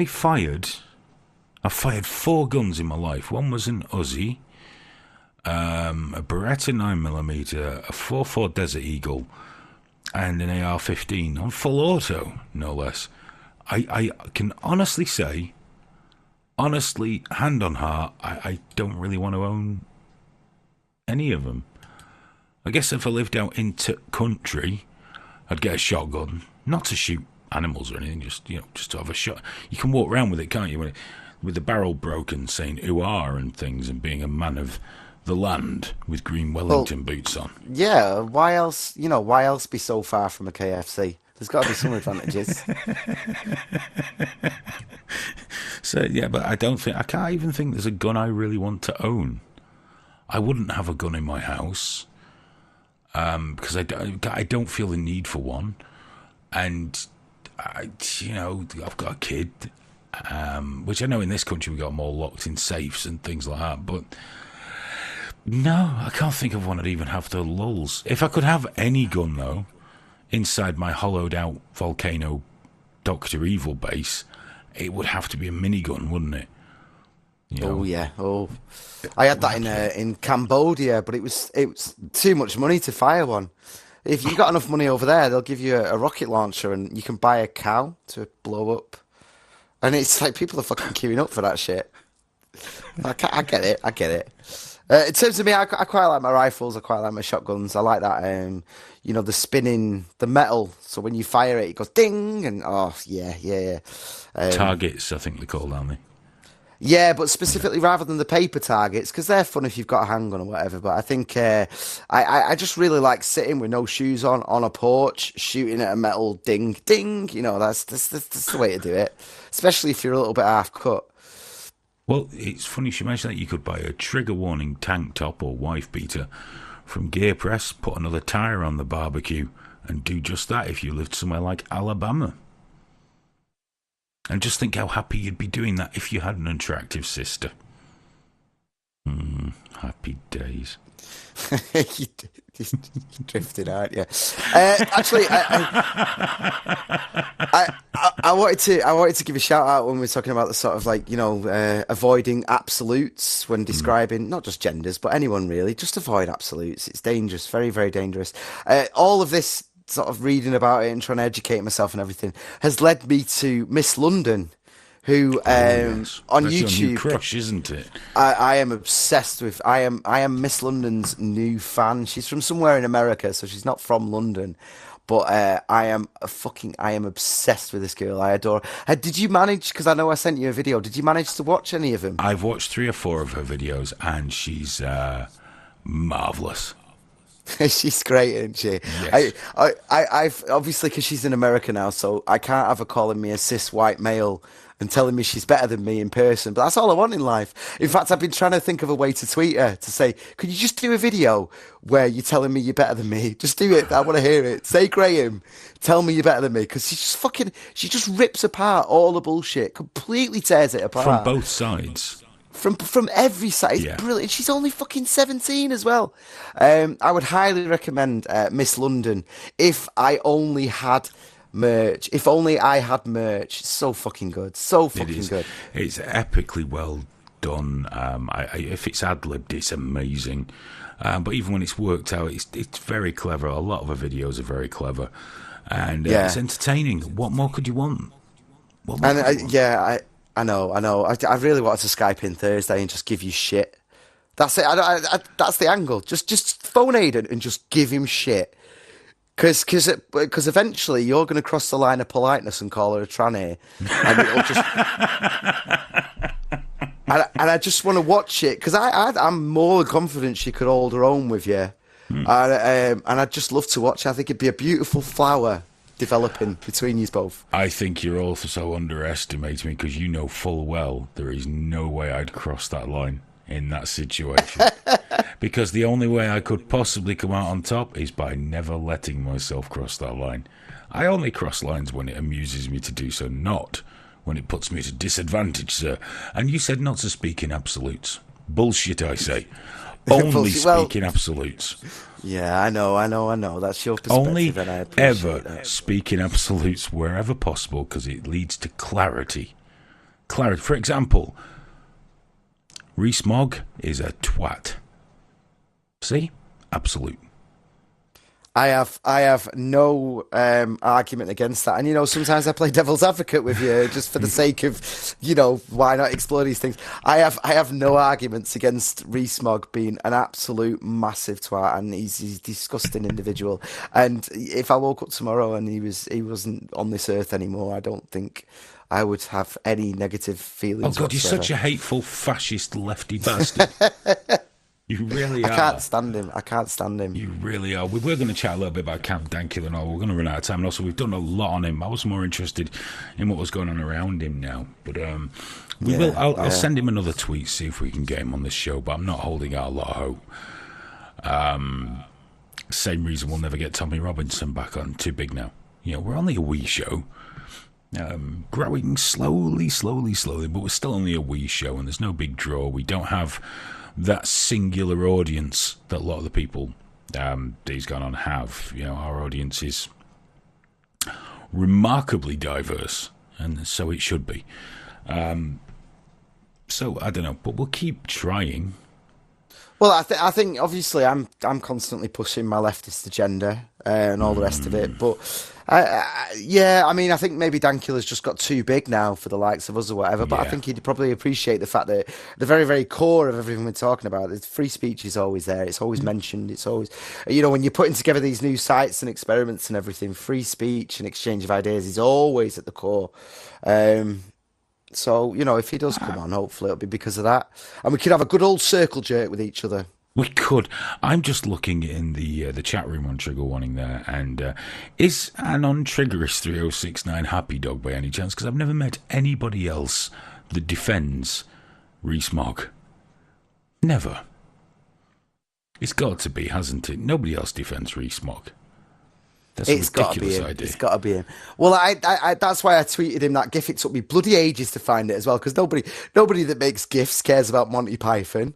fired 4 guns in my life. One was an Uzi, a Beretta 9mm, a 4.4 Desert Eagle, and an AR-15 on full auto, no less. I can honestly say, hand on heart, I don't really want to own any of them. I guess if I lived out into country, I'd get a shotgun, not to shoot animals or anything, just to have a shot. You can walk around with it, can't you? With the barrel broken, saying "ooh-ah" and things, and being a man of the land with green Wellington boots on. Yeah, why else? Why else be so far from a KFC? There's got to be some advantages. So yeah, but I can't even think there's a gun I really want to own. I wouldn't have a gun in my house because I don't feel the need for one, and I've got a kid, which I know in this country we got more locked in safes and things like that, but no, I can't think of one I'd even have the lulls. If I could have any gun though, inside my hollowed out volcano Dr. Evil base, it would have to be a minigun, wouldn't it? Oh yeah. Oh, I had that in Cambodia, but it was too much money to fire one. If you've got enough money over there, they'll give you a rocket launcher, and you can buy a cow to blow up. And it's like people are fucking queuing up for that shit. I get it. In terms of me, I quite like my rifles. I quite like my shotguns. I like that, the spinning, the metal. So when you fire it, it goes ding, and yeah. Targets, I think they're called, aren't they? Yeah, but specifically rather than the paper targets, because they're fun if you've got a handgun or whatever. But I think I just really like sitting with no shoes on a porch, shooting at a metal ding, ding. That's the way to do it, especially if you're a little bit half cut. Well, it's funny you should mention that. You could buy a trigger warning tank top or wife beater from Gear Press, put another tyre on the barbecue, and do just that if you lived somewhere like Alabama. And just think how happy you'd be doing that if you had an attractive sister. Happy days. you drifted, aren't you? Actually, I wanted to give a shout out when we were talking about the sort of like, avoiding absolutes when describing not just genders but anyone really. Just avoid absolutes. It's dangerous, very, very dangerous. All of this sort of reading about it and trying to educate myself and everything has led me to Miss London, who Yes. on That's YouTube. your new crush, isn't it? I am obsessed with. I am Miss London's new fan. She's from somewhere in America, so she's not from London. But I am obsessed with this girl. I adore her. Did you manage? Because I know I sent you a video. Did you manage to watch any of them? I've watched 3 or 4 of her videos, and she's marvelous. She's great, isn't she? Yes. I've obviously because she's in America now, so I can't have her calling me a cis white male and telling me she's better than me in person. But that's all I want in life. In fact, I've been trying to think of a way to tweet her to say, could you just do a video where you're telling me you're better than me? Just do it. I want to hear it. Say, Graham, tell me you're better than me. Because she just rips apart all the bullshit, completely tears it apart. From both sides. From every side. It's brilliant. She's only fucking 17 as well. I would highly recommend Miss London if I only had merch. If only I had merch. It's so fucking good. So fucking good. It's epically well done. If it's ad-libbed, it's amazing. But even when it's worked out, it's very clever. A lot of her videos are very clever. And it's entertaining. What more could you want? I know. I really wanted to Skype in Thursday and just give you shit. That's it. That's the angle. Just phone Hayden and just give him shit. Because eventually you're going to cross the line of politeness and call her a tranny, and it'll just. and I just want to watch it because I'm more confident she could hold her own with you, and I'd just love to watch. I think it'd be a beautiful flower developing between you both. I think you're also underestimating me because you know full well there is no way I'd cross that line in that situation. Because the only way I could possibly come out on top is by never letting myself cross that line. I only cross lines when it amuses me to do so, not when it puts me at a disadvantage, sir. And you said not to speak in absolutes. Bullshit, I say. Only speak in absolutes. Yeah, I know. That's your perspective. Only and I appreciate ever that. speak in absolutes wherever possible because it leads to clarity. Clarity. For example, Rees-Mogg is a twat. See? Absolute. I have no argument against that. And, sometimes I play devil's advocate with you just for the sake of, why not explore these things? I have no arguments against Rees-Mogg being an absolute massive twat, and he's a disgusting individual. And if I woke up tomorrow and he wasn't on this earth anymore, I don't think I would have any negative feelings. Oh, God, whatsoever. you're such a hateful, fascist, lefty bastard. You really are. I can't stand him. You really are. We were going to chat a little bit about Count Dankula and all. We're going to run out of time. And also, we've done a lot on him. I was more interested in what was going on around him now. But I'll send him another tweet, see if we can get him on this show. But I'm not holding out a lot of hope. Same reason we'll never get Tommy Robinson back on. Too big now. We're only a wee show. Growing slowly, but we're still only a wee show, and there's no big draw. We don't have that singular audience that a lot of the people Days Gone On have. Our audience is remarkably diverse, and so it should be. So I don't know, but we'll keep trying. Well, I think obviously I'm constantly pushing my leftist agenda and all the rest of it, but I think maybe Dankula's just got too big now for the likes of us or whatever. But I think he'd probably appreciate the fact that the very, very core of everything we're talking about, free speech is always there. It's always mentioned. It's always, when you're putting together these new sites and experiments and everything, free speech and exchange of ideas is always at the core. So, if he does come on, hopefully it'll be because of that. And we could have a good old circle jerk with each other. We could. I'm just looking in the chat room on Trigger Warning there, and is Anon Triggerist 3069 Happy Dog by any chance? Because I've never met anybody else that defends Rees-Mogg. Never. It's got to be, hasn't it? Nobody else defends Rees-Mogg. That's a It's got to be ridiculous him. idea. It's got to be him. Well, I that's why I tweeted him that GIF. It took me bloody ages to find it as well, because nobody that makes GIFs cares about Monty Python.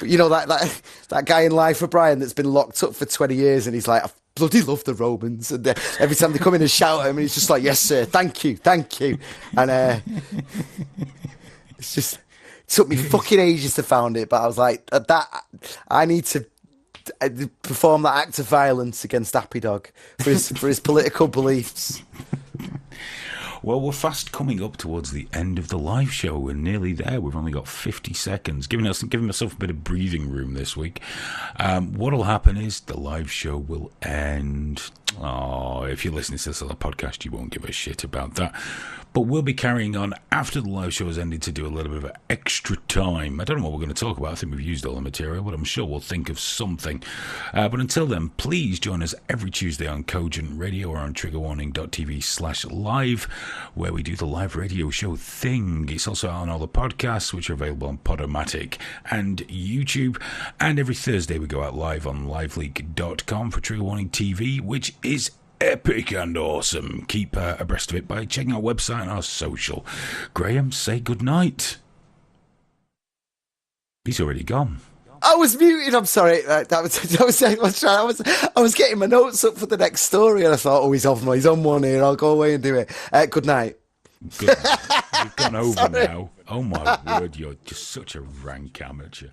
But you know that guy in Life of Brian that's been locked up for 20 years, and he's like, I bloody love the Romans, and every time they come in and shout at him, and he's just like, yes sir, thank you, and it's just. It took me fucking ages to find it, but I was like, I need to perform that act of violence against Happy Dog for his political beliefs. Well, we're fast coming up towards the end of the live show. We're nearly there. We've only got 50 seconds, giving myself a bit of breathing room this week. What'll happen is the live show will end. Oh, if you're listening to this on a podcast, you won't give a shit about that. But we'll be carrying on after the live show has ended to do a little bit of extra time. I don't know what we're going to talk about. I think we've used all the material, but I'm sure we'll think of something. But until then, please join us every Tuesday on Cogent Radio or on triggerwarning.tv/live, where we do the live radio show thing. It's also on all the podcasts, which are available on Podomatic and YouTube. And every Thursday we go out live on liveleak.com for Trigger Warning TV, which is epic and awesome. Keep abreast of it by checking our website and our social. Graham, say goodnight. He's already gone. I was muted. I'm sorry. I was getting my notes up for the next story, and I thought, oh, he's on one here. I'll go away and do it. Good night. Good. You've gone over now. Oh my word, you're just such a rank amateur.